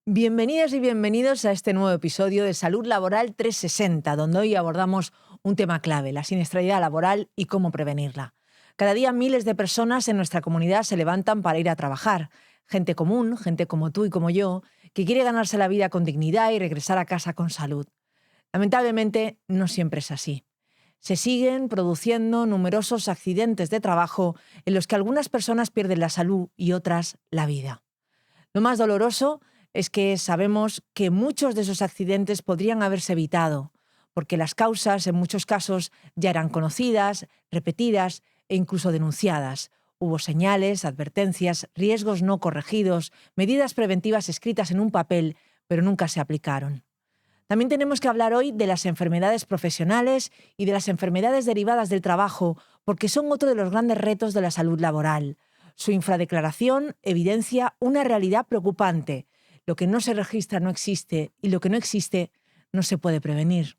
Bienvenidas y bienvenidos a este nuevo episodio de Salud Laboral 360, donde hoy abordamos un tema clave, la siniestralidad laboral y cómo prevenirla. Cada día miles de personas en nuestra comunidad se levantan para ir a trabajar. Gente común, gente como tú y como yo, que quiere ganarse la vida con dignidad y regresar a casa con salud. Lamentablemente, no siempre es así. Se siguen produciendo numerosos accidentes de trabajo en los que algunas personas pierden la salud y otras la vida. Lo más doloroso es que sabemos que muchos de esos accidentes podrían haberse evitado, porque las causas en muchos casos ya eran conocidas, repetidas e incluso denunciadas. Hubo señales, advertencias, riesgos no corregidos, medidas preventivas escritas en un papel, pero nunca se aplicaron. También tenemos que hablar hoy de las enfermedades profesionales y de las enfermedades derivadas del trabajo, porque son otro de los grandes retos de la salud laboral. Su infradeclaración evidencia una realidad preocupante. Lo que no se registra no existe y lo que no existe no se puede prevenir.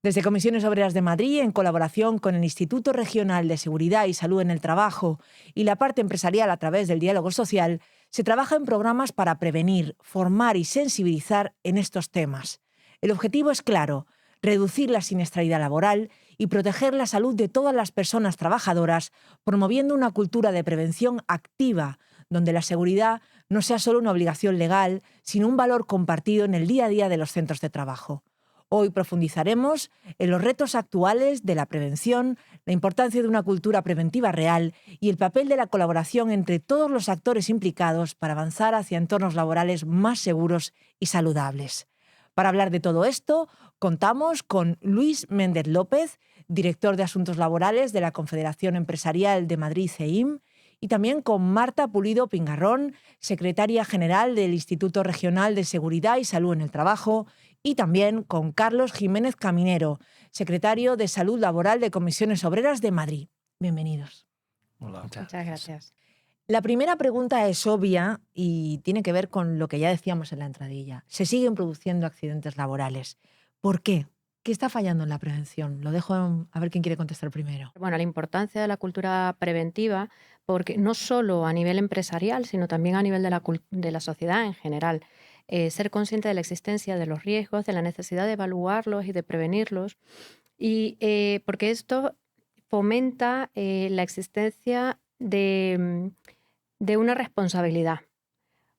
Desde Comisiones Obreras de Madrid, en colaboración con el Instituto Regional de Seguridad y Salud en el Trabajo y la parte empresarial a través del diálogo social, se trabaja en programas para prevenir, formar y sensibilizar en estos temas. El objetivo es claro: reducir la siniestralidad laboral y proteger la salud de todas las personas trabajadoras, promoviendo una cultura de prevención activa, donde la seguridad no sea solo una obligación legal, sino un valor compartido en el día a día de los centros de trabajo. Hoy profundizaremos en los retos actuales de la prevención, la importancia de una cultura preventiva real y el papel de la colaboración entre todos los actores implicados para avanzar hacia entornos laborales más seguros y saludables. Para hablar de todo esto, contamos con Luis Méndez López, director de Asuntos Laborales de la Confederación Empresarial de Madrid, CEIM, y también con Marta Pulido Pingarrón, secretaria general del Instituto Regional de Seguridad y Salud en el Trabajo, y también con Carlos Jiménez Caminero, secretario de Salud Laboral de Comisiones Obreras de Madrid. Bienvenidos. Hola. Muchas gracias. La primera pregunta es obvia y tiene que ver con lo que ya decíamos en la entradilla. Se siguen produciendo accidentes laborales. ¿Por qué? ¿Qué está fallando en la prevención? Lo dejo a ver quién quiere contestar primero. Bueno, la importancia de la cultura preventiva, porque no solo a nivel empresarial, sino también a nivel de la sociedad en general. Ser consciente de la existencia de los riesgos, de la necesidad de evaluarlos y de prevenirlos, y porque esto fomenta la existencia de una responsabilidad,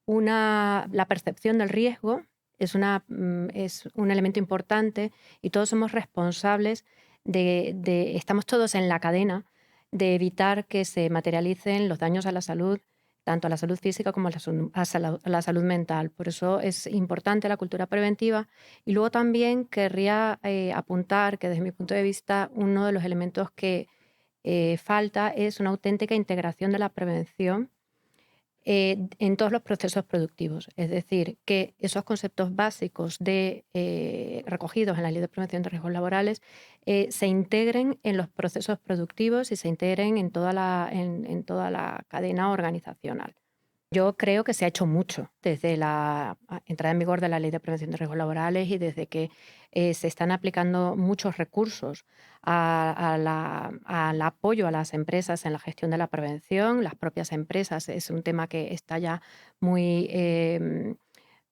la percepción del riesgo es un elemento importante y todos somos responsables estamos todos en la cadena de evitar que se materialicen los daños a la salud, tanto a la salud física como a la salud mental. Por eso es importante la cultura preventiva. Y luego también querría apuntar que desde mi punto de vista uno de los elementos que falta es una auténtica integración de la prevención en todos los procesos productivos. Es decir, que esos conceptos básicos recogidos en la Ley de Prevención de Riesgos Laborales se integren en los procesos productivos y se integren en toda la cadena organizacional. Yo creo que se ha hecho mucho desde la entrada en vigor de la Ley de Prevención de Riesgos Laborales y desde que se están aplicando muchos recursos al apoyo a las empresas en la gestión de la prevención. Las propias empresas es un tema que está ya muy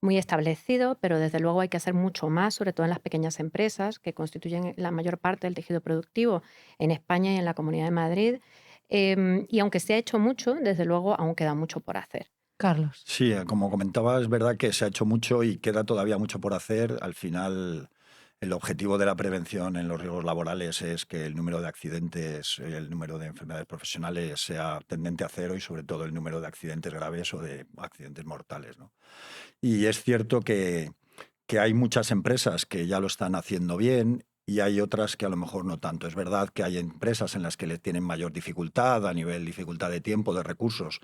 establecido, pero desde luego hay que hacer mucho más, sobre todo en las pequeñas empresas que constituyen la mayor parte del tejido productivo en España y en la Comunidad de Madrid. Y aunque se ha hecho mucho, desde luego aún queda mucho por hacer. Carlos. Sí, como comentaba, es verdad que se ha hecho mucho y queda todavía mucho por hacer. Al final, el objetivo de la prevención en los riesgos laborales es que el número de accidentes, el número de enfermedades profesionales sea tendente a cero y sobre todo el número de accidentes graves o de accidentes mortales, ¿no? Y es cierto que hay muchas empresas que ya lo están haciendo bien y hay otras que a lo mejor no tanto. Es verdad que hay empresas en las que le tienen mayor dificultad a nivel dificultad de tiempo, de recursos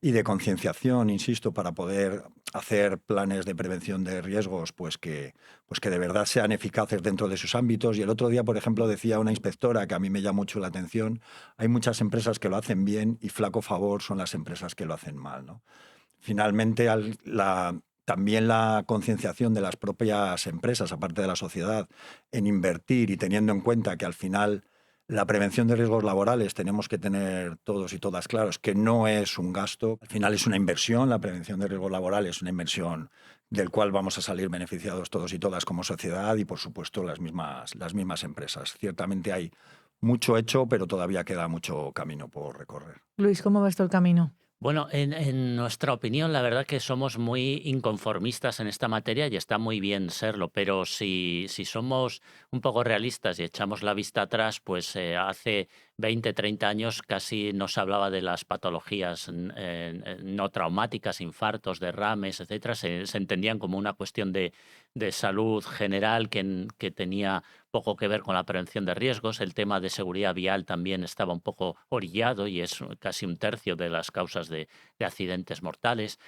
y de concienciación, insisto, para poder hacer planes de prevención de riesgos pues que de verdad sean eficaces dentro de sus ámbitos. Y el otro día, por ejemplo, decía una inspectora que a mí me llama mucho la atención, hay muchas empresas que lo hacen bien y flaco favor son las empresas que lo hacen mal, ¿no? Finalmente, también la concienciación de las propias empresas, aparte de la sociedad, en invertir y teniendo en cuenta que al final La prevención de riesgos laborales tenemos que tener todos y todas claros que no es un gasto, al final es una inversión. La prevención de riesgos laborales es una inversión del cual vamos a salir beneficiados todos y todas como sociedad y, por supuesto, las mismas empresas. Ciertamente hay mucho hecho, pero todavía queda mucho camino por recorrer. Luis, ¿cómo ves tú el camino? Bueno, en nuestra opinión, la verdad que somos muy inconformistas en esta materia y está muy bien serlo, pero si somos un poco realistas y echamos la vista atrás, pues hace 20, 30 años casi no se hablaba de las patologías no traumáticas, infartos, derrames, etcétera. Se entendían como una cuestión de salud general que tenía poco que ver con la prevención de riesgos. El tema de seguridad vial también estaba un poco orillado y es casi un tercio de las causas de accidentes mortales.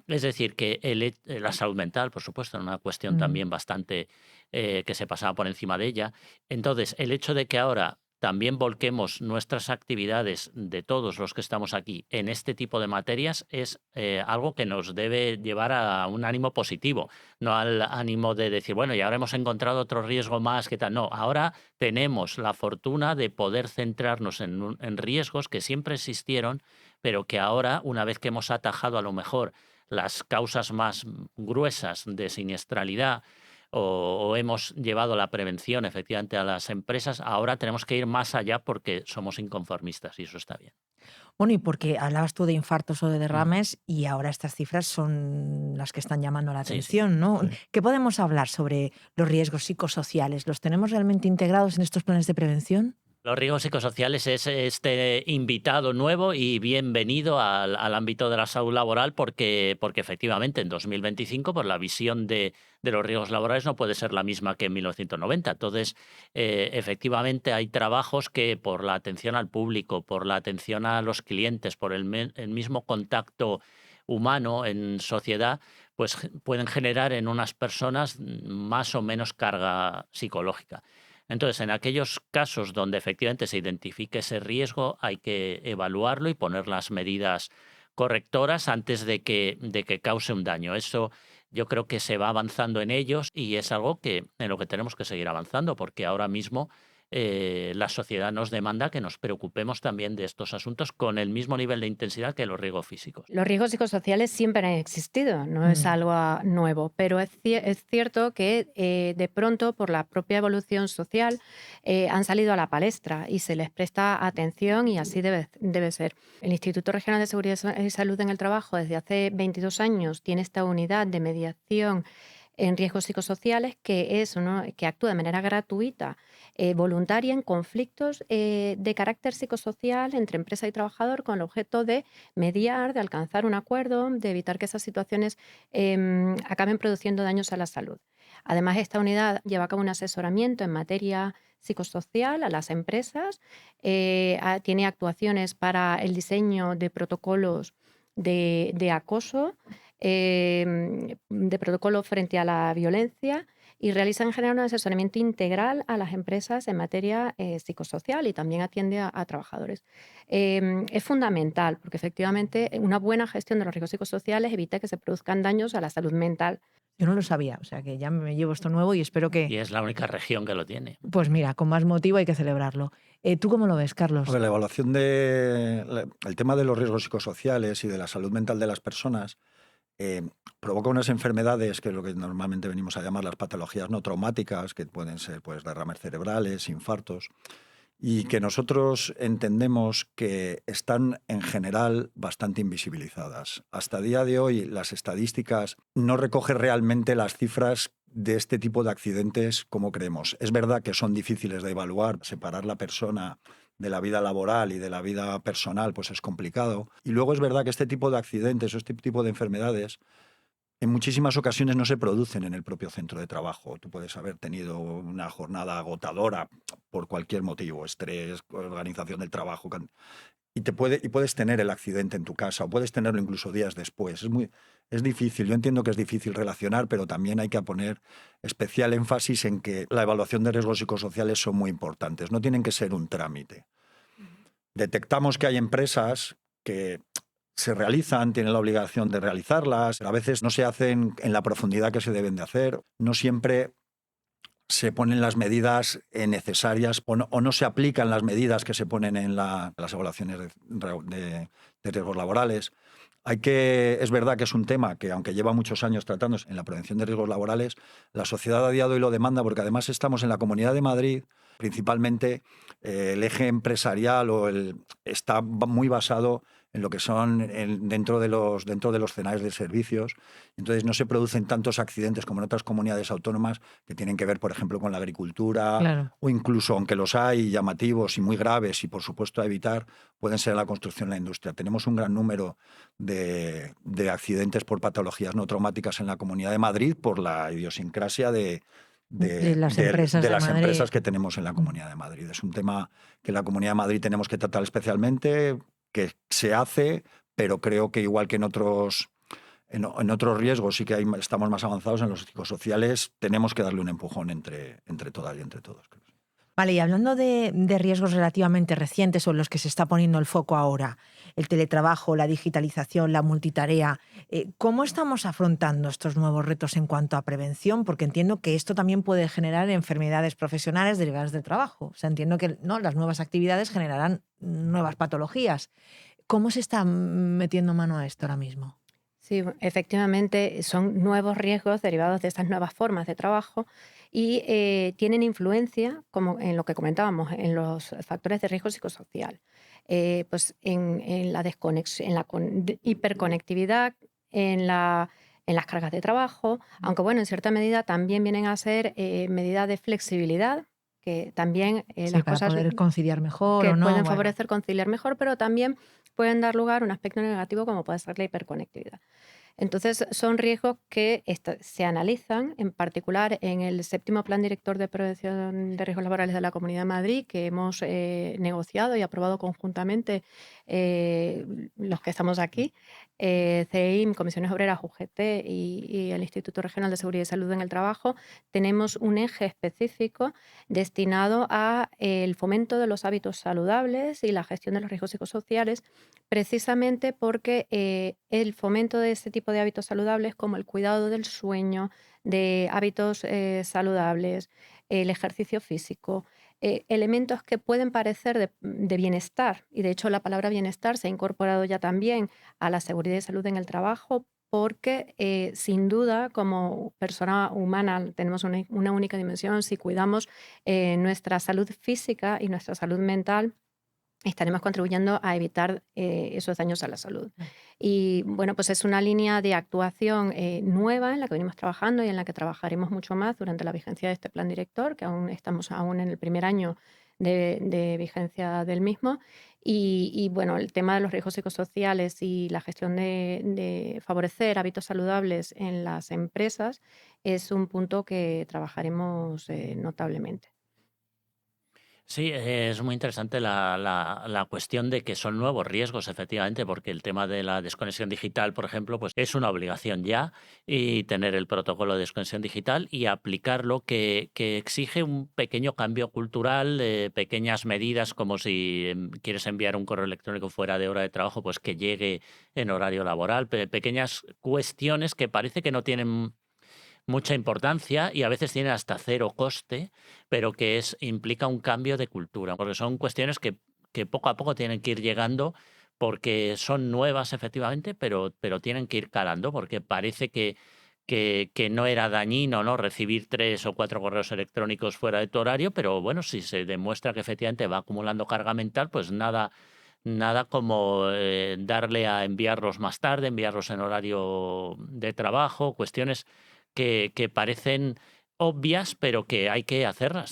Es decir, que la salud mental, por supuesto, era una cuestión también bastante que se pasaba por encima de ella. Entonces, el hecho de que ahora también volquemos nuestras actividades de todos los que estamos aquí en este tipo de materias es algo que nos debe llevar a un ánimo positivo, no al ánimo de decir, bueno, y ahora hemos encontrado otro riesgo más, ¿qué tal? No, ahora tenemos la fortuna de poder centrarnos en riesgos que siempre existieron, pero que ahora, una vez que hemos atajado a lo mejor las causas más gruesas de siniestralidad, o hemos llevado la prevención efectivamente a las empresas, ahora tenemos que ir más allá porque somos inconformistas y eso está bien. Bueno, y porque hablabas tú de infartos o de derrames y ahora estas cifras son las que están llamando la Sí, atención, ¿no? Sí. ¿Qué podemos hablar sobre los riesgos psicosociales? ¿Los tenemos realmente integrados en estos planes de prevención? Los riesgos psicosociales es este invitado nuevo y bienvenido al ámbito de la salud laboral porque efectivamente en 2025 pues, la visión de los riesgos laborales no puede ser la misma que en 1990. Entonces, efectivamente hay trabajos que por la atención al público, por la atención a los clientes, por el mismo contacto humano en sociedad, pues pueden generar en unas personas más o menos carga psicológica. Entonces, en aquellos casos donde efectivamente se identifique ese riesgo, hay que evaluarlo y poner las medidas correctoras antes de que cause un daño. Eso yo creo que se va avanzando en ellos y es algo en lo que tenemos que seguir avanzando, porque ahora mismo la sociedad nos demanda que nos preocupemos también de estos asuntos con el mismo nivel de intensidad que los riesgos físicos. Los riesgos psicosociales siempre han existido, no es algo nuevo, pero es cierto que de pronto, por la propia evolución social, han salido a la palestra y se les presta atención y así debe ser. El Instituto Regional de Seguridad y Salud en el Trabajo desde hace 22 años tiene esta unidad de mediación en riesgos psicosociales que actúa de manera gratuita, voluntaria en conflictos de carácter psicosocial entre empresa y trabajador con el objeto de mediar, de alcanzar un acuerdo, de evitar que esas situaciones acaben produciendo daños a la salud. Además, esta unidad lleva a cabo un asesoramiento en materia psicosocial a las empresas, tiene actuaciones para el diseño de protocolos de acoso, de protocolo frente a la violencia y realiza en general un asesoramiento integral a las empresas en materia psicosocial y también atiende a trabajadores. Es fundamental porque efectivamente una buena gestión de los riesgos psicosociales evita que se produzcan daños a la salud mental. Yo no lo sabía, o sea que ya me llevo esto nuevo y espero Y que, es la única región que lo tiene. pues mira, con más motivo hay que celebrarlo. ¿Tú cómo lo ves, A Carlos? ver, la evaluación el tema de los riesgos psicosociales y de la salud mental de las personas provoca unas enfermedades que es lo que normalmente venimos a llamar las patologías no traumáticas, que pueden ser pues, derrames cerebrales, infartos, y que nosotros entendemos que están en general bastante invisibilizadas. Hasta día de hoy las estadísticas no recogen realmente las cifras de este tipo de accidentes como creemos. Es verdad que son difíciles de evaluar, separar la persona de la vida laboral y de la vida personal pues es complicado. Y luego es verdad que este tipo de accidentes o este tipo de enfermedades en muchísimas ocasiones no se producen en el propio centro de trabajo. Tú puedes haber tenido una jornada agotadora por cualquier motivo, estrés, organización del trabajo, y puedes tener el accidente en tu casa o puedes tenerlo incluso días después. Es difícil, yo entiendo que es difícil relacionar, pero también hay que poner especial énfasis en que la evaluación de riesgos psicosociales son muy importantes, no tienen que ser un trámite. Detectamos que hay empresas que se realizan, tienen la obligación de realizarlas, a veces no se hacen en la profundidad que se deben de hacer, no siempre se ponen las medidas necesarias o no se aplican las medidas que se ponen en las evaluaciones de riesgos laborales. Es verdad que es un tema que, aunque lleva muchos años tratándose en la prevención de riesgos laborales, la sociedad a día de hoy lo demanda porque además estamos en la Comunidad de Madrid, principalmente el eje empresarial está muy basado en lo que son dentro de los escenarios de servicios. Entonces no se producen tantos accidentes como en otras comunidades autónomas que tienen que ver, por ejemplo, con la agricultura, Claro. o incluso, aunque los hay llamativos y muy graves y por supuesto a evitar, pueden ser en la construcción y la industria. Tenemos un gran número de accidentes por patologías no traumáticas en la Comunidad de Madrid por la idiosincrasia de las empresas de las Madrid. empresas que tenemos en la Comunidad de Madrid. Es un tema que en la Comunidad de Madrid tenemos que tratar especialmente, que se hace, pero creo que igual que en otros riesgos sí que estamos más avanzados, en los psicosociales tenemos que darle un empujón entre todas y entre todos. Creo. Vale, y hablando de riesgos relativamente recientes o en los que se está poniendo el foco ahora, el teletrabajo, la digitalización, la multitarea, ¿cómo estamos afrontando estos nuevos retos en cuanto a prevención? Porque entiendo que esto también puede generar enfermedades profesionales derivadas del trabajo. O sea, entiendo que las nuevas actividades generarán nuevas patologías. ¿Cómo se está metiendo mano a esto ahora mismo? Sí, efectivamente, son nuevos riesgos derivados de estas nuevas formas de trabajo y tienen influencia, como en lo que comentábamos, en los factores de riesgo psicosocial. Pues en la desconexión, en la hiperconectividad, en las cargas de trabajo, aunque bueno, en cierta medida también vienen a ser medidas de flexibilidad, que también Sí, las para cosas poder conciliar mejor que o no. pueden Bueno. favorecer conciliar mejor, pero también pueden dar lugar a un aspecto negativo como puede ser la hiperconectividad. Entonces, son riesgos que se analizan, en particular en el 7º Plan Director de Prevención de Riesgos Laborales de la Comunidad de Madrid, que hemos negociado y aprobado conjuntamente los que estamos aquí, CEIM, Comisiones Obreras, UGT y el Instituto Regional de Seguridad y Salud en el Trabajo. Tenemos un eje específico destinado a el fomento de los hábitos saludables y la gestión de los riesgos psicosociales, precisamente porque el fomento de ese tipo de hábitos saludables, como el cuidado del sueño, de hábitos saludables, el ejercicio físico, elementos que pueden parecer de bienestar, y de hecho la palabra bienestar se ha incorporado ya también a la seguridad y salud en el trabajo, porque sin duda como persona humana tenemos una única dimensión. Si cuidamos nuestra salud física y nuestra salud mental, estaremos contribuyendo a evitar esos daños a la salud. Y bueno, pues es una línea de actuación nueva en la que venimos trabajando y en la que trabajaremos mucho más durante la vigencia de este plan director, que estamos aún en el primer año de vigencia del mismo. Y bueno, el tema de los riesgos psicosociales y la gestión de favorecer hábitos saludables en las empresas es un punto que trabajaremos notablemente. Sí, es muy interesante la cuestión de que son nuevos riesgos, efectivamente, porque el tema de la desconexión digital, por ejemplo, pues es una obligación ya, y tener el protocolo de desconexión digital y aplicarlo, que exige un pequeño cambio cultural, pequeñas medidas, como si quieres enviar un correo electrónico fuera de hora de trabajo, pues que llegue en horario laboral, pequeñas cuestiones que parece que no tienen mucha importancia y a veces tiene hasta cero coste, pero que implica un cambio de cultura, porque son cuestiones que poco a poco tienen que ir llegando, porque son nuevas efectivamente, pero tienen que ir calando, porque parece que no era dañino, ¿no?, recibir 3 o 4 correos electrónicos fuera de tu horario, pero bueno, si se demuestra que efectivamente va acumulando carga mental, pues nada como darle a enviarlos más tarde, enviarlos en horario de trabajo, cuestiones que parecen obvias, pero que hay que hacerlas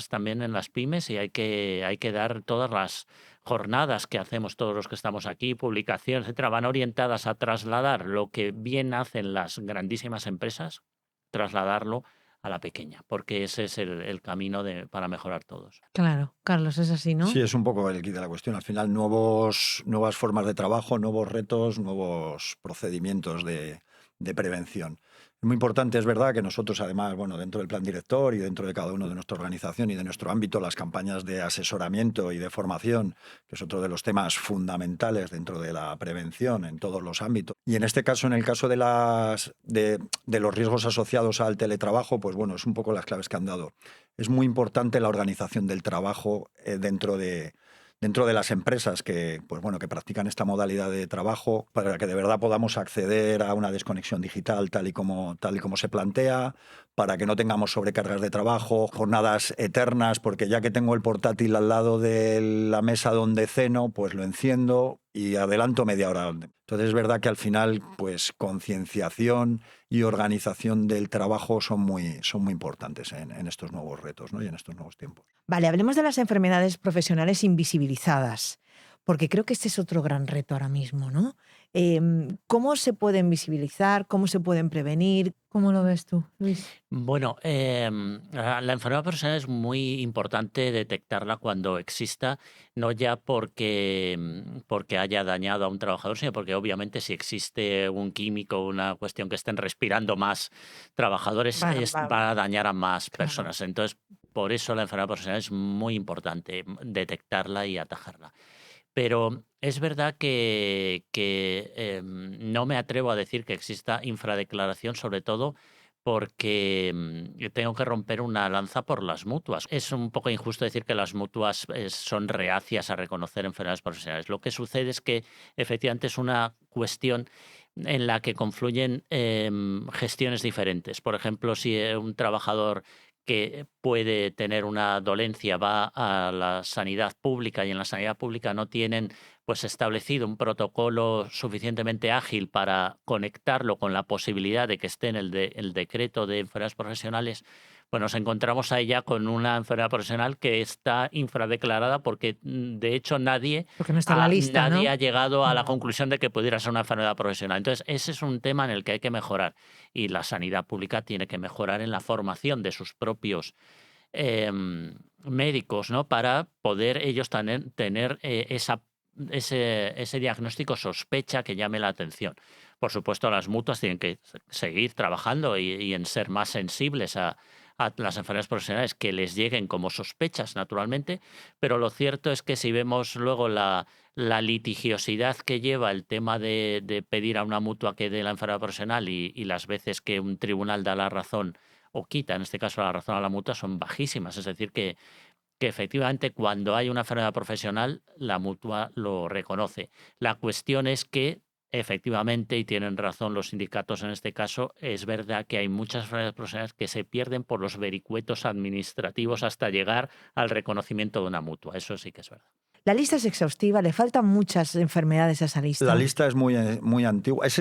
también en las pymes, y hay que dar todas las jornadas que hacemos todos los que estamos aquí, publicaciones, etcétera, van orientadas a trasladar lo que bien hacen las grandísimas empresas, trasladarlo a la pequeña, porque ese es el camino para mejorar todos. Claro, Carlos, es así, ¿no? Sí, es un poco el kit de la cuestión. Al final, nuevas formas de trabajo, nuevos retos, nuevos procedimientos de prevención. Es muy importante, es verdad que nosotros además, bueno, dentro del plan director y dentro de cada uno de nuestra organización y de nuestro ámbito, las campañas de asesoramiento y de formación, que es otro de los temas fundamentales dentro de la prevención en todos los ámbitos. Y en este caso, en el caso de los riesgos asociados al teletrabajo, pues bueno, es un poco las claves que han dado. Es muy importante la organización del trabajo dentro de las empresas que, pues bueno, que practican esta modalidad de trabajo, para que de verdad podamos acceder a una desconexión digital tal y como se plantea, para que no tengamos sobrecargas de trabajo, jornadas eternas, porque ya que tengo el portátil al lado de la mesa donde ceno, pues lo enciendo y adelanto media hora. Entonces es verdad que al final, pues concienciación y organización del trabajo son muy importantes en estos nuevos retos, ¿no? Y en estos nuevos tiempos. Vale, hablemos de las enfermedades profesionales invisibilizadas, porque creo que este es otro gran reto ahora mismo, ¿no? ¿Cómo se pueden visibilizar? ¿Cómo se pueden prevenir? ¿Cómo lo ves tú, Luis? Bueno, la enfermedad profesional es muy importante detectarla cuando exista, no ya porque haya dañado a un trabajador, sino porque obviamente si existe un químico, una cuestión que estén respirando más trabajadores, va a dañar a más personas. Claro. Entonces, por eso la enfermedad profesional es muy importante detectarla y atajarla. Pero es verdad que no me atrevo a decir que exista infradeclaración, sobre todo porque tengo que romper una lanza por las mutuas. Es un poco injusto decir que las mutuas son reacias a reconocer enfermedades profesionales. Lo que sucede es que efectivamente es una cuestión en la que confluyen gestiones diferentes. Por ejemplo, si un trabajador que puede tener una dolencia va a la sanidad pública y en la sanidad pública no tienen pues establecido un protocolo suficientemente ágil para conectarlo con la posibilidad de que esté en el decreto de enfermedades profesionales, pues nos encontramos ahí ya con una enfermedad profesional que está infradeclarada porque de hecho nadie Porque no está en la lista, ¿no? ha llegado a la conclusión de que pudiera ser una enfermedad profesional. Entonces, ese es un tema en el que hay que mejorar y la sanidad pública tiene que mejorar en la formación de sus propios médicos, ¿no? Para poder ellos tener ese diagnóstico sospecha que llame la atención. Por supuesto, las mutuas tienen que seguir trabajando y en ser más sensibles a las enfermedades profesionales que les lleguen como sospechas, naturalmente, pero lo cierto es que si vemos luego la litigiosidad que lleva el tema de pedir a una mutua que dé la enfermedad profesional y las veces que un tribunal da la razón o quita, en este caso, la razón a la mutua, son bajísimas. Es decir, que efectivamente cuando hay una enfermedad profesional, la mutua lo reconoce. La cuestión es que efectivamente, y tienen razón los sindicatos en este caso, es verdad que hay muchas enfermedades profesionales que se pierden por los vericuetos administrativos hasta llegar al reconocimiento de una mutua. Eso sí que es verdad. La lista es exhaustiva, le faltan muchas enfermedades a esa lista. La lista es muy antigua, es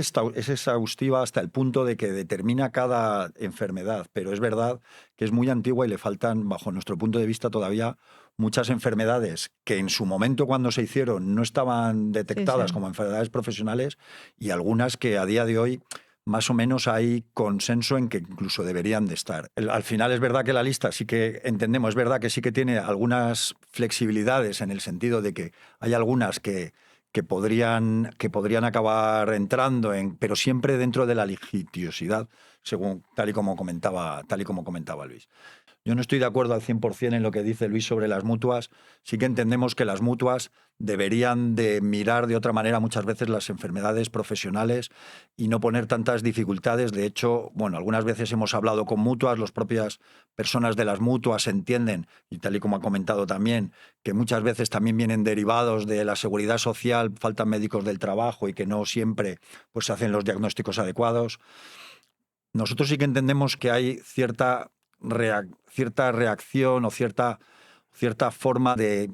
exhaustiva hasta el punto de que determina cada enfermedad, pero es verdad que es muy antigua y le faltan, bajo nuestro punto de vista, todavía muchas enfermedades que en su momento cuando se hicieron no estaban detectadas como enfermedades profesionales y algunas que a día de hoy más o menos hay consenso en que incluso deberían de estar. Al final es verdad que la lista sí que entendemos, es verdad que sí que tiene algunas flexibilidades en el sentido de que hay algunas que podrían acabar entrando pero siempre dentro de la litigiosidad, tal y como comentaba Luis. Yo no estoy de acuerdo al 100% en lo que dice Luis sobre las mutuas. Sí que entendemos que las mutuas deberían de mirar de otra manera muchas veces las enfermedades profesionales y no poner tantas dificultades. De hecho, bueno, algunas veces hemos hablado con mutuas, las propias personas de las mutuas entienden, y tal y como ha comentado también, que muchas veces también vienen derivados de la seguridad social, faltan médicos del trabajo y que no siempre pues, se hacen los diagnósticos adecuados. Nosotros sí que entendemos que hay cierta reacción o cierta forma de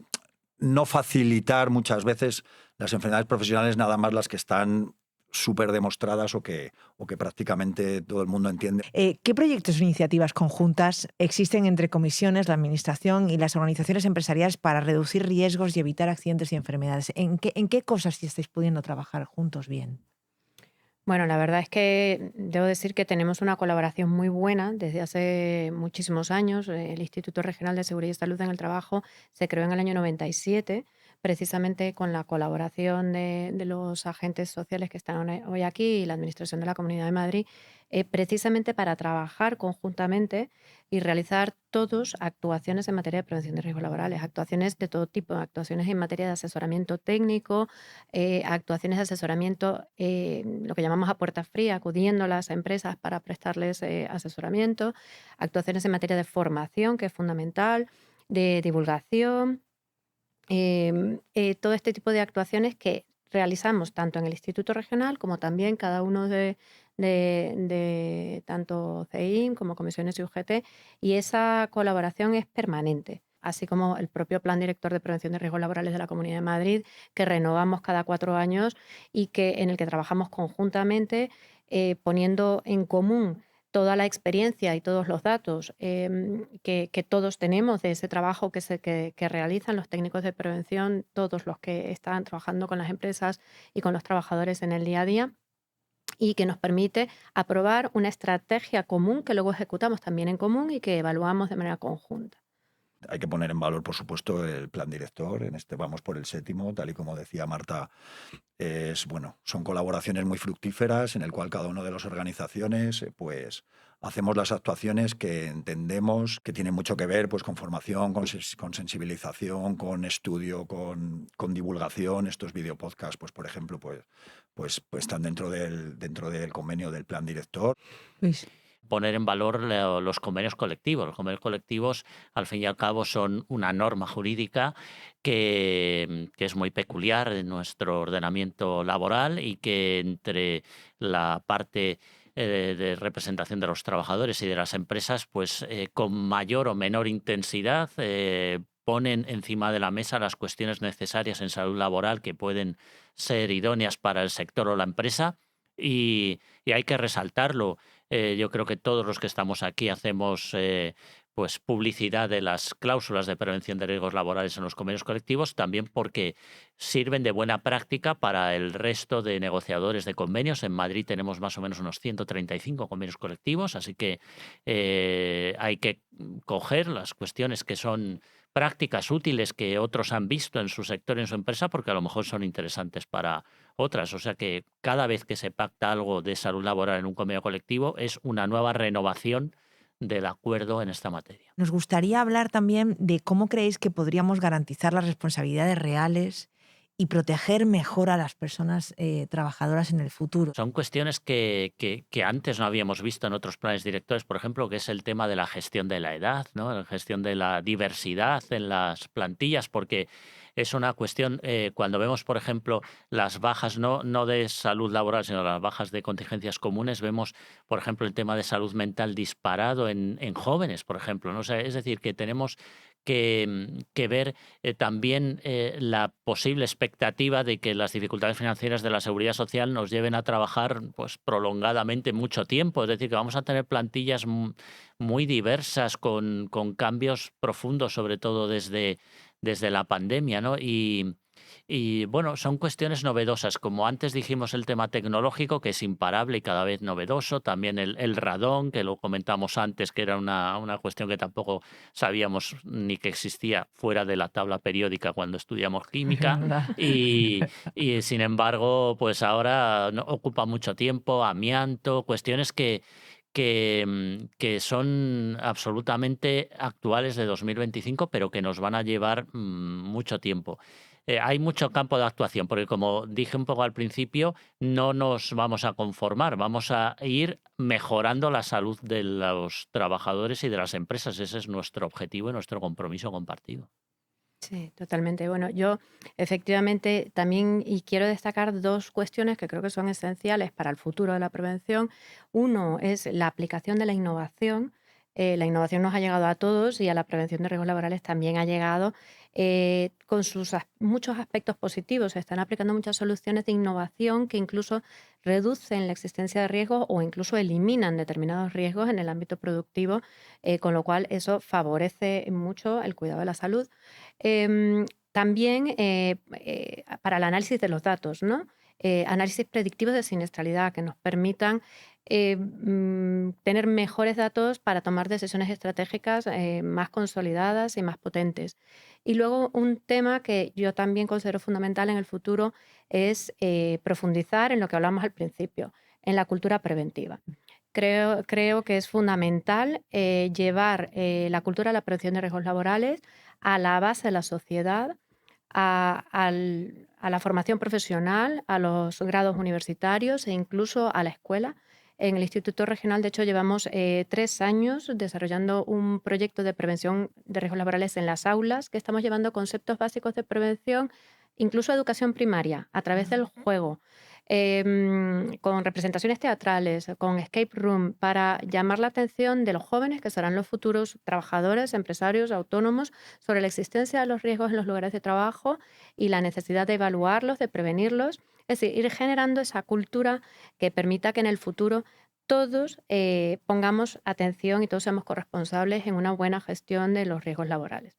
no facilitar muchas veces las enfermedades profesionales, nada más las que están súper demostradas o que prácticamente todo el mundo entiende. ¿Qué proyectos o iniciativas conjuntas existen entre comisiones, la administración y las organizaciones empresariales para reducir riesgos y evitar accidentes y enfermedades? ¿En qué cosas sí estáis pudiendo trabajar juntos bien? Bueno, la verdad es que debo decir que tenemos una colaboración muy buena desde hace muchísimos años. El Instituto Regional de Seguridad y Salud en el Trabajo se creó en el año 97 precisamente con la colaboración de los agentes sociales que están hoy aquí y la Administración de la Comunidad de Madrid, precisamente para trabajar conjuntamente y realizar todos actuaciones en materia de prevención de riesgos laborales, actuaciones de todo tipo, actuaciones en materia de asesoramiento técnico, actuaciones de asesoramiento, lo que llamamos a puerta fría, acudiendo a las empresas para prestarles asesoramiento, actuaciones en materia de formación, que es fundamental, de divulgación, todo este tipo de actuaciones que realizamos tanto en el Instituto Regional como también cada uno de tanto CEIM como comisiones y UGT, y esa colaboración es permanente, así como el propio Plan Director de Prevención de Riesgos Laborales de la Comunidad de Madrid, que renovamos cada 4 años y en el que trabajamos conjuntamente, poniendo en común toda la experiencia y todos los datos que todos tenemos de ese trabajo que realizan los técnicos de prevención, todos los que están trabajando con las empresas y con los trabajadores en el día a día, y que nos permite aprobar una estrategia común que luego ejecutamos también en común y que evaluamos de manera conjunta. Hay que poner en valor, por supuesto, el plan director. En este vamos por el 7º, tal y como decía Marta. Son colaboraciones muy fructíferas en el cual cada una de las organizaciones pues hacemos las actuaciones que entendemos que tienen mucho que ver pues con formación, con sensibilización, con estudio, con divulgación. Estos videopodcasts, pues por ejemplo, pues están dentro del convenio del plan director. Luis. Poner en valor los convenios colectivos. Los convenios colectivos, al fin y al cabo, son una norma jurídica que es muy peculiar en nuestro ordenamiento laboral y que entre la parte de representación de los trabajadores y de las empresas, pues con mayor o menor intensidad ponen encima de la mesa las cuestiones necesarias en salud laboral que pueden ser idóneas para el sector o la empresa, y hay que resaltarlo. Yo creo que todos los que estamos aquí hacemos pues publicidad de las cláusulas de prevención de riesgos laborales en los convenios colectivos, también porque sirven de buena práctica para el resto de negociadores de convenios. En Madrid tenemos más o menos unos 135 convenios colectivos, así que hay que coger las cuestiones que son prácticas útiles que otros han visto en su sector, en su empresa, porque a lo mejor son interesantes para otras. O sea que cada vez que se pacta algo de salud laboral en un convenio colectivo es una nueva renovación del acuerdo en esta materia. Nos gustaría hablar también de cómo creéis que podríamos garantizar las responsabilidades reales y proteger mejor a las personas trabajadoras en el futuro. Son cuestiones que antes no habíamos visto en otros planes directores, por ejemplo, que es el tema de la gestión de la edad, ¿no? La gestión de la diversidad en las plantillas, porque es una cuestión, cuando vemos, por ejemplo, las bajas no de salud laboral, sino las bajas de contingencias comunes, vemos, por ejemplo, el tema de salud mental disparado en jóvenes, por ejemplo, ¿no? O sea, es decir, que tenemos que ver también la posible expectativa de que las dificultades financieras de la seguridad social nos lleven a trabajar pues prolongadamente mucho tiempo. Es decir, que vamos a tener plantillas muy diversas con cambios profundos, sobre todo desde la pandemia, ¿no? Y bueno, son cuestiones novedosas. Como antes dijimos, el tema tecnológico, que es imparable y cada vez novedoso. También el radón, que lo comentamos antes, que era una cuestión que tampoco sabíamos ni que existía fuera de la tabla periódica cuando estudiamos química. Y sin embargo, pues ahora ocupa mucho tiempo, amianto, cuestiones que son absolutamente actuales de 2025, pero que nos van a llevar mucho tiempo. Hay mucho campo de actuación, porque como dije un poco al principio, no nos vamos a conformar, vamos a ir mejorando la salud de los trabajadores y de las empresas. Ese es nuestro objetivo y nuestro compromiso compartido. Sí, totalmente. Bueno, yo efectivamente también y quiero destacar 2 cuestiones que creo que son esenciales para el futuro de la prevención. Uno es la aplicación de la innovación. La innovación nos ha llegado a todos y a la prevención de riesgos laborales también ha llegado con sus muchos aspectos positivos. Se están aplicando muchas soluciones de innovación que incluso reducen la existencia de riesgos o incluso eliminan determinados riesgos en el ámbito productivo, con lo cual eso favorece mucho el cuidado de la salud. También para el análisis de los datos, ¿no? Análisis predictivos de siniestralidad que nos permitan tener mejores datos para tomar decisiones estratégicas más consolidadas y más potentes. Y luego un tema que yo también considero fundamental en el futuro es profundizar en lo que hablamos al principio, en la cultura preventiva. Creo que es fundamental llevar la cultura de la prevención de riesgos laborales a la base de la sociedad, a la formación profesional, a los grados universitarios e incluso a la escuela. En el Instituto Regional, de hecho, llevamos 3 años desarrollando un proyecto de prevención de riesgos laborales en las aulas, que estamos llevando conceptos básicos de prevención, incluso a educación primaria, a través del juego, con representaciones teatrales, con escape room, para llamar la atención de los jóvenes, que serán los futuros trabajadores, empresarios, autónomos, sobre la existencia de los riesgos en los lugares de trabajo y la necesidad de evaluarlos, de prevenirlos. Es decir, ir generando esa cultura que permita que en el futuro todos pongamos atención y todos seamos corresponsables en una buena gestión de los riesgos laborales.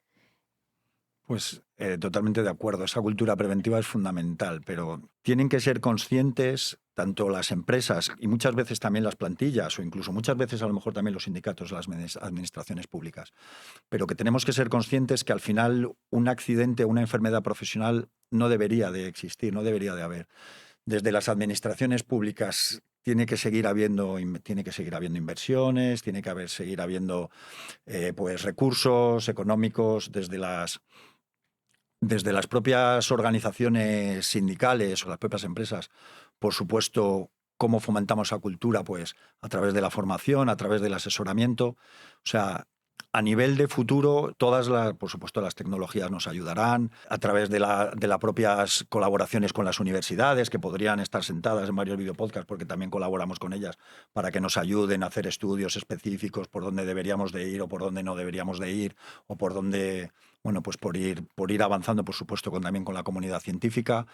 Pues totalmente de acuerdo. Esa cultura preventiva es fundamental, pero tienen que ser conscientes tanto las empresas y muchas veces también las plantillas o incluso muchas veces a lo mejor también los sindicatos, las administraciones públicas, pero que tenemos que ser conscientes que al final un accidente o una enfermedad profesional no debería de existir, no debería de haber. Desde las administraciones públicas tiene que seguir habiendo inversiones, tiene que seguir habiendo pues recursos económicos desde las propias organizaciones sindicales o las propias empresas, por supuesto, cómo fomentamos esa cultura, pues a través de la formación, a través del asesoramiento. O sea, a nivel de futuro, por supuesto, las tecnologías nos ayudarán a través de las propias colaboraciones con las universidades, que podrían estar sentadas en varios videopodcasts, porque también colaboramos con ellas para que nos ayuden a hacer estudios específicos por dónde deberíamos de ir o por dónde no deberíamos de ir, o por dónde, bueno, pues por ir avanzando, por supuesto, también con la comunidad científica.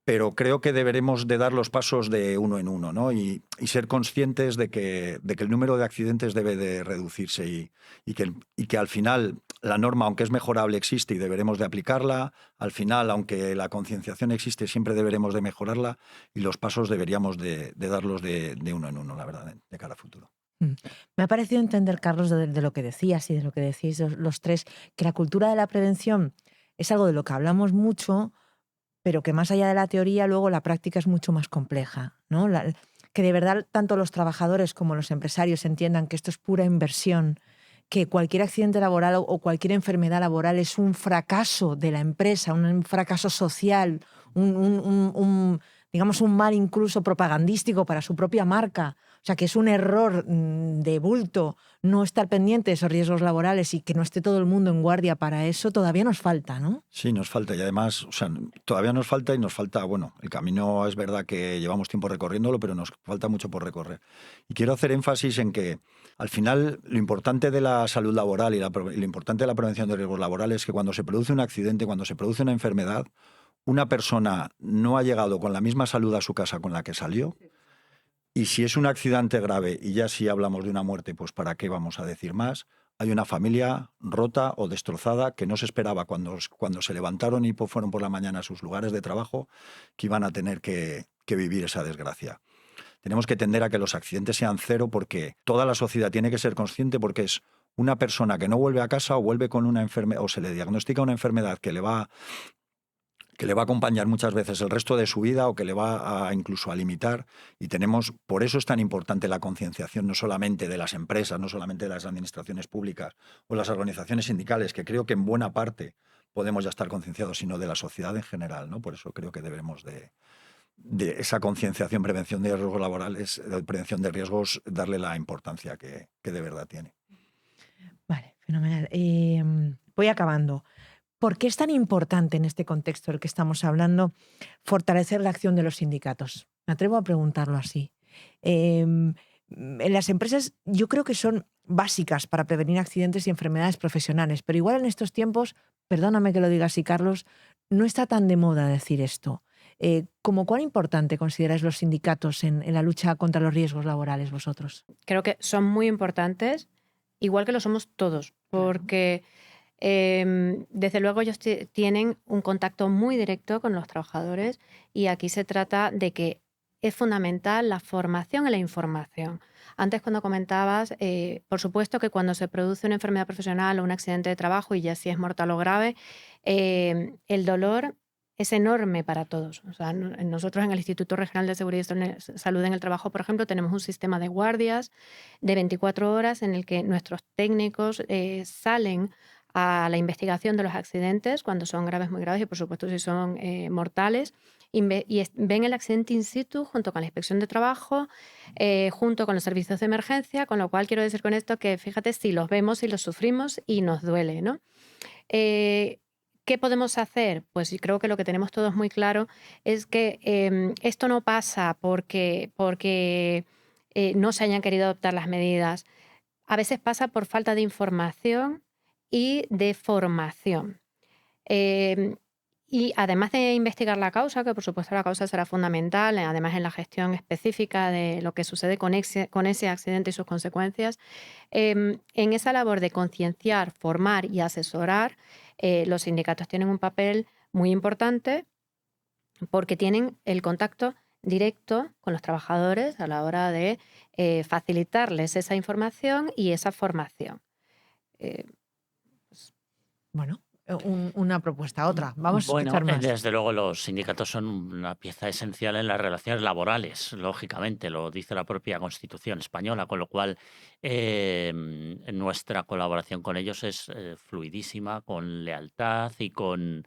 Pero creo que deberemos de dar los pasos de uno en uno, ¿no? Y ser conscientes de que el número de accidentes debe de reducirse y que al final la norma, aunque es mejorable, existe y deberemos de aplicarla. Al final, aunque la concienciación existe, siempre deberemos de mejorarla y los pasos deberíamos de darlos de uno en uno, la verdad, de cara a futuro. Me ha parecido entender, Carlos, de lo que decías y de lo que decís los tres, que la cultura de la prevención es algo de lo que hablamos mucho, pero que más allá de la teoría, luego la práctica es mucho más compleja, ¿no? Que de verdad tanto los trabajadores como los empresarios entiendan que esto es pura inversión, que cualquier accidente laboral o cualquier enfermedad laboral es un fracaso de la empresa, un fracaso social, digamos, un mal incluso propagandístico para su propia marca. O sea, que es un error de bulto no estar pendiente de esos riesgos laborales y que no esté todo el mundo en guardia para eso, todavía nos falta, ¿no? Sí, nos falta. Y además, o sea, todavía nos falta, bueno, el camino es verdad que llevamos tiempo recorriéndolo, pero nos falta mucho por recorrer. Y quiero hacer énfasis en que, al final, lo importante de la salud laboral y lo importante de la prevención de riesgos laborales es que cuando se produce un accidente, cuando se produce una enfermedad, una persona no ha llegado con la misma salud a su casa con la que salió. Y si es un accidente grave y ya si hablamos de una muerte, pues ¿para qué vamos a decir más? Hay una familia rota o destrozada que no se esperaba cuando se levantaron y fueron por la mañana a sus lugares de trabajo que iban a tener que vivir esa desgracia. Tenemos que tender a que los accidentes sean cero porque toda la sociedad tiene que ser consciente, porque es una persona que no vuelve a casa o vuelve con una enfermedad o se le diagnostica una enfermedad que le va a acompañar muchas veces el resto de su vida o que le va incluso a limitar. Y por eso es tan importante la concienciación, no solamente de las empresas, no solamente de las administraciones públicas o las organizaciones sindicales, que creo que en buena parte podemos ya estar concienciados, sino de la sociedad en general, ¿no? Por eso creo que debemos de esa concienciación, prevención de riesgos laborales, prevención de riesgos, darle la importancia que de verdad tiene. Vale, fenomenal. Voy acabando. ¿Por qué es tan importante en este contexto del que estamos hablando fortalecer la acción de los sindicatos? Me atrevo a preguntarlo así. En las empresas yo creo que son básicas para prevenir accidentes y enfermedades profesionales, pero igual en estos tiempos, perdóname que lo diga así, Carlos, no está tan de moda decir esto. ¿Cómo cuán importante consideráis los sindicatos en la lucha contra los riesgos laborales vosotros? Creo que son muy importantes, igual que lo somos todos, porque desde luego ellos tienen un contacto muy directo con los trabajadores y aquí se trata de que es fundamental la formación y la información. Antes, cuando comentabas, por supuesto que cuando se produce una enfermedad profesional o un accidente de trabajo, y ya si es mortal o grave, el dolor es enorme para todos. O sea, nosotros en el Instituto Regional de Seguridad y Salud en el Trabajo, por ejemplo, tenemos un sistema de guardias de 24 horas en el que nuestros técnicos salen a la investigación de los accidentes cuando son graves, muy graves, y por supuesto si son mortales, y ven el accidente in situ junto con la inspección de trabajo, junto con los servicios de emergencia, con lo cual quiero decir con esto que fíjate si los vemos y los sufrimos y nos duele, ¿no? ¿Qué podemos hacer? Pues creo que lo que tenemos todos muy claro es que esto no pasa porque no se hayan querido adoptar las medidas. A veces pasa por falta de información y de formación. Y además de investigar la causa, que por supuesto la causa será fundamental, además en la gestión específica de lo que sucede con ese accidente y sus consecuencias, en esa labor de concienciar, formar y asesorar, los sindicatos tienen un papel muy importante porque tienen el contacto directo con los trabajadores a la hora de facilitarles esa información y esa formación. Bueno, una propuesta, otra. Vamos a Bueno, escuchar más. desde luego los sindicatos son una pieza esencial en las relaciones laborales, lógicamente, lo dice la propia Constitución española, con lo cual nuestra colaboración con ellos es fluidísima, con lealtad y con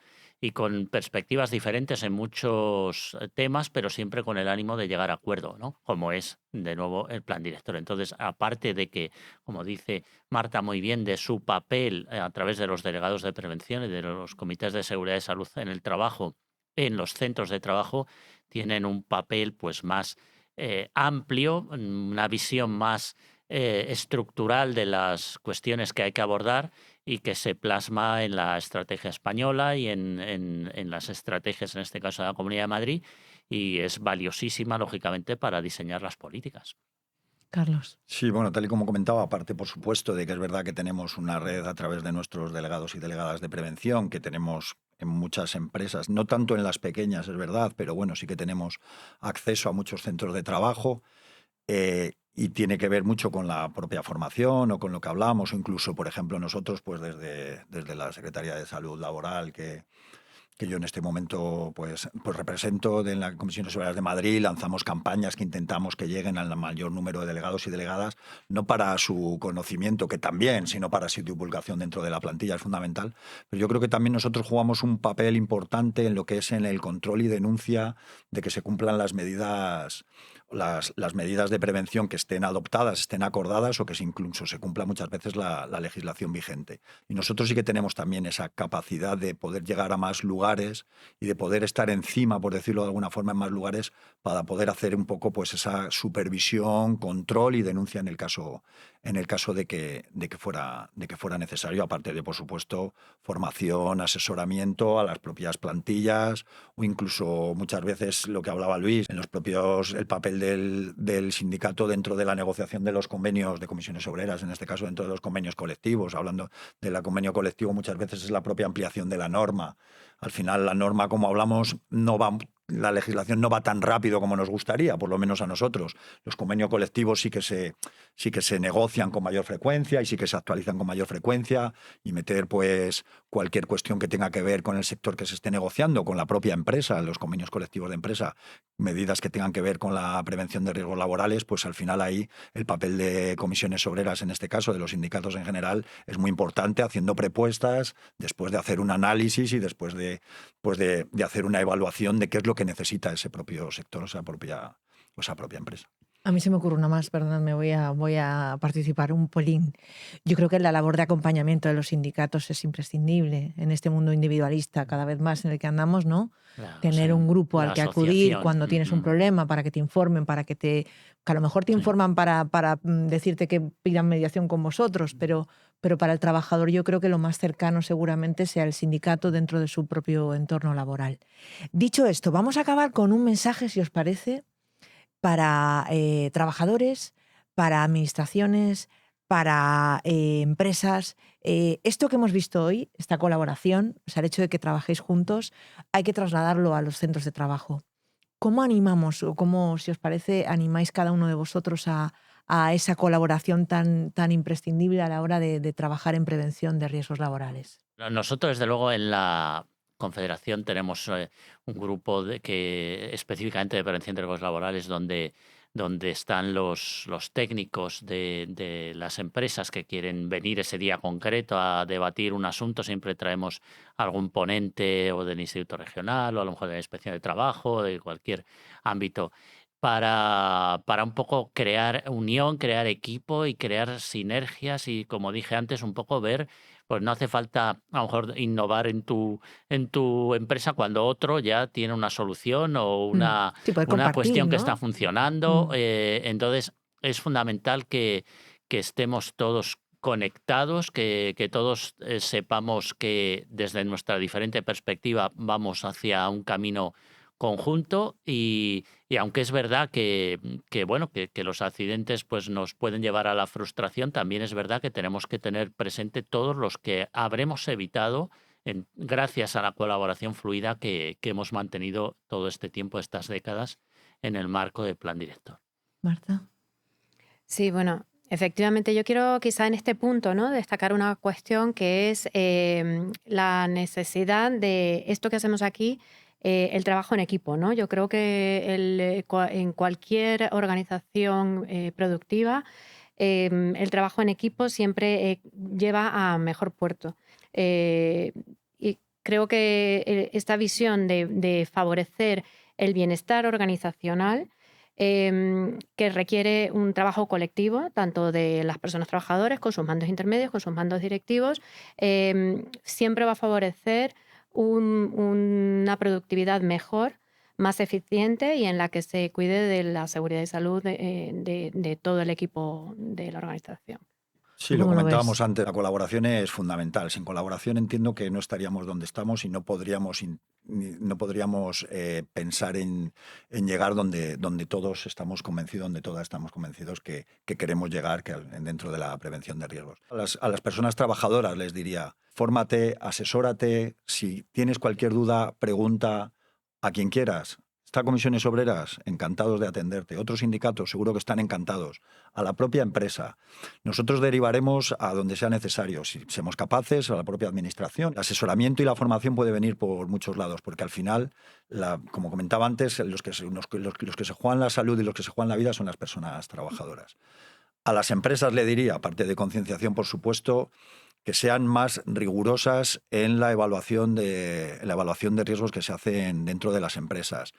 perspectivas diferentes en muchos temas, pero siempre con el ánimo de llegar a acuerdo, ¿no? Como es, de nuevo, el plan director. Entonces, aparte de que, como dice Marta muy bien, de su papel a través de los delegados de prevención y de los comités de seguridad y salud en el trabajo, en los centros de trabajo, tienen un papel pues más amplio, una visión más estructural de las cuestiones que hay que abordar y que se plasma en la estrategia española y en las estrategias, en este caso de la Comunidad de Madrid, y es valiosísima, lógicamente, para diseñar las políticas. Carlos. Sí, bueno, tal y como comentaba, aparte, por supuesto, de que es verdad que tenemos una red a través de nuestros delegados y delegadas de prevención, que tenemos en muchas empresas, no tanto en las pequeñas, es verdad, pero bueno, sí que tenemos acceso a muchos centros de trabajo. Y tiene que ver mucho con la propia formación o con lo que hablamos, o incluso, por ejemplo, nosotros, pues desde la Secretaría de Salud Laboral, que yo en este momento pues represento en la Comisión de Seguridad de Madrid, lanzamos campañas que intentamos que lleguen al mayor número de delegados y delegadas, no para su conocimiento, que también, sino para su divulgación dentro de la plantilla, es fundamental. Pero yo creo que también nosotros jugamos un papel importante en lo que es en el control y denuncia de que se cumplan las medidas de prevención que estén adoptadas, estén acordadas o que incluso se cumpla muchas veces la legislación vigente. Y nosotros sí que tenemos también esa capacidad de poder llegar a más lugares y de poder estar encima, por decirlo de alguna forma, en más lugares para poder hacer un poco pues esa supervisión, control y denuncia en el caso de que fuera necesario, aparte de, por supuesto, formación, asesoramiento a las propias plantillas o incluso muchas veces lo que hablaba Luis, en el papel del sindicato dentro de la negociación de los convenios de comisiones obreras, en este caso dentro de los convenios colectivos. Hablando del convenio colectivo, muchas veces es la propia ampliación de la norma. Al final, la norma, como hablamos, la legislación no va tan rápido como nos gustaría, por lo menos a nosotros. Los convenios colectivos sí que se negocian con mayor frecuencia y sí que se actualizan con mayor frecuencia, y meter pues cualquier cuestión que tenga que ver con el sector que se esté negociando, con la propia empresa, los convenios colectivos de empresa, medidas que tengan que ver con la prevención de riesgos laborales, pues al final ahí el papel de comisiones obreras, en este caso de los sindicatos en general, es muy importante, haciendo propuestas, después de hacer un análisis y después de hacer una evaluación de qué es lo que necesita ese propio sector, esa propia empresa. A mí se me ocurre una más, perdóname, voy a participar un polín. Yo creo que la labor de acompañamiento de los sindicatos es imprescindible en este mundo individualista cada vez más en el que andamos, ¿no? Claro, Tener un grupo al que acudir asociación. cuando tienes un problema, para que te informen, que a lo mejor te informan para decirte que pidan mediación con vosotros, pero para el trabajador yo creo que lo más cercano seguramente sea el sindicato dentro de su propio entorno laboral. Dicho esto, vamos a acabar con un mensaje, si os parece, para trabajadores, para administraciones, para empresas. Esto que hemos visto hoy, esta colaboración, o sea, el hecho de que trabajéis juntos, hay que trasladarlo a los centros de trabajo. ¿Cómo animamos o cómo, si os parece, animáis cada uno de vosotros a esa colaboración tan imprescindible a la hora de trabajar en prevención de riesgos laborales? Nosotros, desde luego, en la Confederación tenemos un grupo que específicamente de prevención de riesgos laborales donde están los técnicos de las empresas que quieren venir ese día concreto a debatir un asunto. Siempre traemos algún ponente o del Instituto Regional o a lo mejor de la Inspección de Trabajo, de cualquier ámbito, para un poco crear unión, crear equipo y crear sinergias y, como dije antes, un poco ver, pues no hace falta a lo mejor innovar en tu empresa cuando otro ya tiene una solución o Sí, poder una compartir, cuestión que está ¿no? funcionando. Entonces, es fundamental que estemos todos conectados, que todos sepamos que desde nuestra diferente perspectiva vamos hacia un camino conjunto y aunque es verdad bueno, que los accidentes pues nos pueden llevar a la frustración, también es verdad que tenemos que tener presente todos los que habremos evitado gracias a la colaboración fluida que hemos mantenido todo este tiempo, estas décadas, en el marco del Plan Director. Marta. Sí, bueno, efectivamente yo quiero quizá en este punto, ¿no?, destacar una cuestión que es la necesidad de esto que hacemos aquí, el trabajo en equipo, ¿no? Yo creo que en cualquier organización productiva, el trabajo en equipo siempre lleva a mejor puerto. Eh, y creo que esta visión de favorecer el bienestar organizacional, que requiere un trabajo colectivo, tanto de las personas trabajadoras con sus mandos intermedios, con sus mandos directivos, siempre va a favorecer una productividad mejor, más eficiente y en la que se cuide de la seguridad y salud de todo el equipo de la organización. Sí, ¿Tú lo cómo lo comentábamos ves? antes, la colaboración es fundamental. Sin colaboración entiendo que no estaríamos donde estamos y no podríamos, no podríamos pensar en llegar donde todos estamos convencidos, donde todas estamos convencidos que queremos llegar dentro de la prevención de riesgos. A las personas trabajadoras les diría, fórmate, asesórate, si tienes cualquier duda, pregunta a quien quieras. Está Comisiones Obreras, encantados de atenderte. Otros sindicatos seguro que están encantados. A la propia empresa. Nosotros derivaremos a donde sea necesario, si somos capaces, a la propia administración. El asesoramiento y la formación puede venir por muchos lados, porque al final, como comentaba antes, los que se juegan la salud y los que se juegan la vida son las personas trabajadoras. A las empresas le diría, aparte de concienciación, por supuesto, que sean más rigurosas en la evaluación de riesgos que se hacen dentro de las empresas,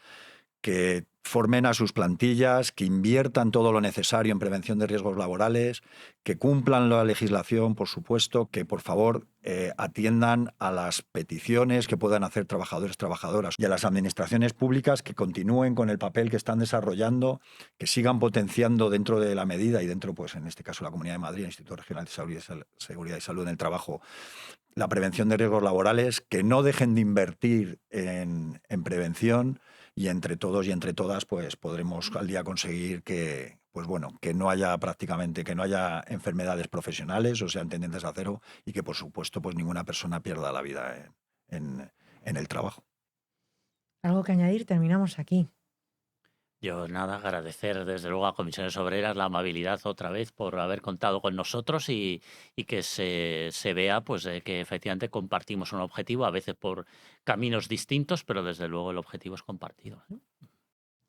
que formen a sus plantillas, que inviertan todo lo necesario en prevención de riesgos laborales, que cumplan la legislación, por supuesto, que por favor atiendan a las peticiones que puedan hacer trabajadores, trabajadoras y a las administraciones públicas que continúen con el papel que están desarrollando, que sigan potenciando dentro de la medida y dentro, pues en este caso, la Comunidad de Madrid, el Instituto Regional de Seguridad y Salud en el Trabajo, la prevención de riesgos laborales, que no dejen de invertir en prevención. Y entre todos y entre todas, pues podremos al día conseguir que no haya enfermedades profesionales, o sean tendientes a cero, y que por supuesto pues ninguna persona pierda la vida en el trabajo. ¿Algo que añadir? Terminamos aquí. Yo nada, agradecer desde luego a Comisiones Obreras la amabilidad otra vez por haber contado con nosotros y que se vea pues que efectivamente compartimos un objetivo, a veces por caminos distintos, pero desde luego el objetivo es compartido.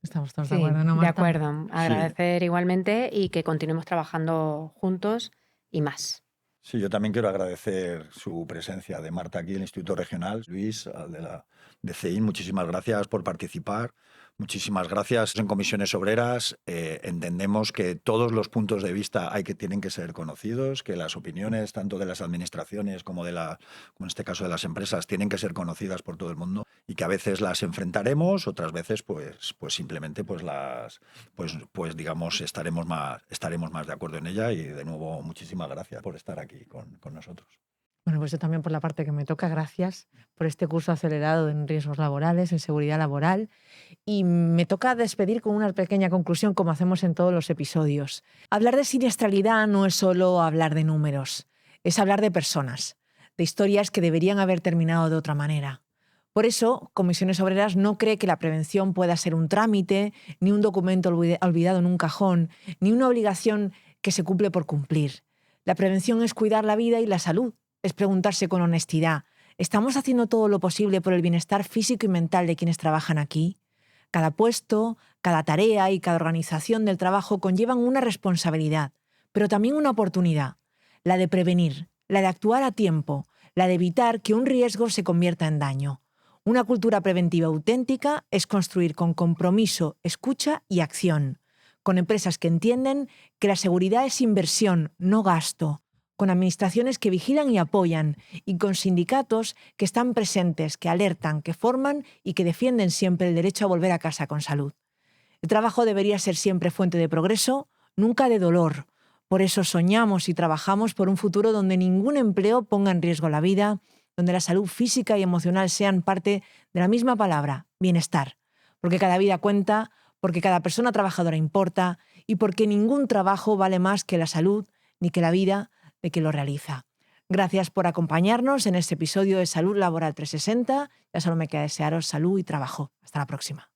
Estamos todos de Sí, acuerdo, ¿no, de Marta? acuerdo. Agradecer igualmente y que continuemos trabajando juntos y más. Sí, yo también quiero agradecer su presencia de Marta aquí en el Instituto Regional, Luis, al de CEIN, muchísimas gracias por participar. Muchísimas gracias. En Comisiones Obreras entendemos que todos los puntos de vista tienen que ser conocidos, que las opiniones tanto de las administraciones como como en este caso de las empresas tienen que ser conocidas por todo el mundo y que a veces las enfrentaremos, otras veces pues simplemente digamos estaremos más de acuerdo en ella y de nuevo muchísimas gracias por estar aquí con nosotros. Bueno, pues yo también por la parte que me toca, gracias por este curso acelerado en riesgos laborales, en seguridad laboral. Y me toca despedir con una pequeña conclusión, como hacemos en todos los episodios. Hablar de siniestralidad no es solo hablar de números, es hablar de personas, de historias que deberían haber terminado de otra manera. Por eso, Comisiones Obreras no cree que la prevención pueda ser un trámite, ni un documento olvidado en un cajón, ni una obligación que se cumple por cumplir. La prevención es cuidar la vida y la salud, es preguntarse con honestidad, ¿estamos haciendo todo lo posible por el bienestar físico y mental de quienes trabajan aquí? Cada puesto, cada tarea y cada organización del trabajo conllevan una responsabilidad, pero también una oportunidad, la de prevenir, la de actuar a tiempo, la de evitar que un riesgo se convierta en daño. Una cultura preventiva auténtica es construir con compromiso, escucha y acción, con empresas que entienden que la seguridad es inversión, no gasto, con administraciones que vigilan y apoyan, y con sindicatos que están presentes, que alertan, que forman y que defienden siempre el derecho a volver a casa con salud. El trabajo debería ser siempre fuente de progreso, nunca de dolor. Por eso soñamos y trabajamos por un futuro donde ningún empleo ponga en riesgo la vida, donde la salud física y emocional sean parte de la misma palabra, bienestar. Porque cada vida cuenta, porque cada persona trabajadora importa y porque ningún trabajo vale más que la salud ni que la vida de quien lo realiza. Gracias por acompañarnos en este episodio de Salud Laboral 360. Ya solo me queda desearos salud y trabajo. Hasta la próxima.